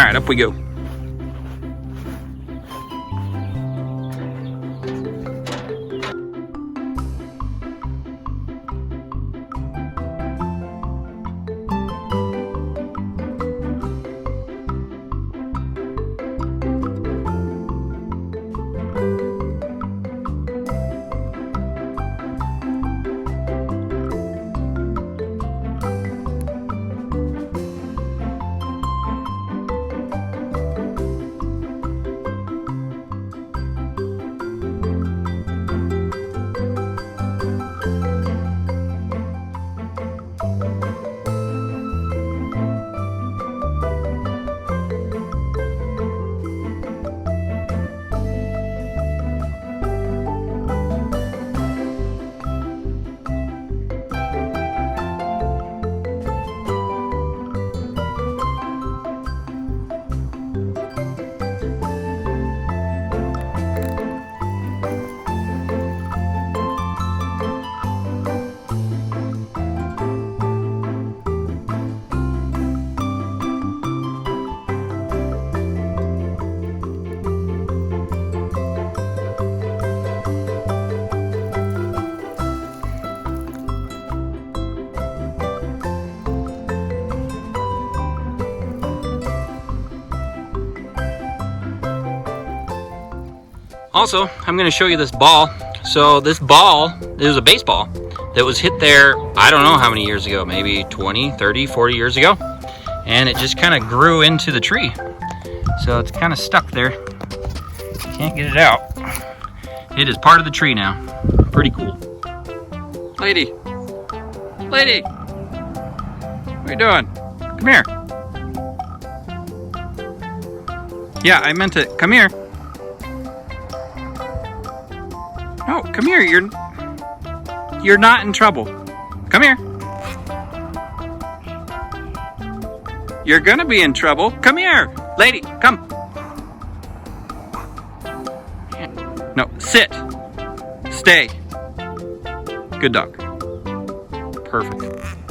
right, up we go. Also, I'm going to show you this ball. So this ball, it was a baseball that was hit there, I don't know how many years ago, maybe 20, 30, 40 years ago. And it just kind of grew into the tree. So it's kind of stuck there. Can't get it out. It is part of the tree now. Pretty cool. Lady. Lady. What are you doing? Come here. Yeah, I meant it. Come here. No, come here. You're not in trouble. Come here. You're gonna be in trouble. Come here. Lady, come. No, sit. Stay. Good dog. Perfect.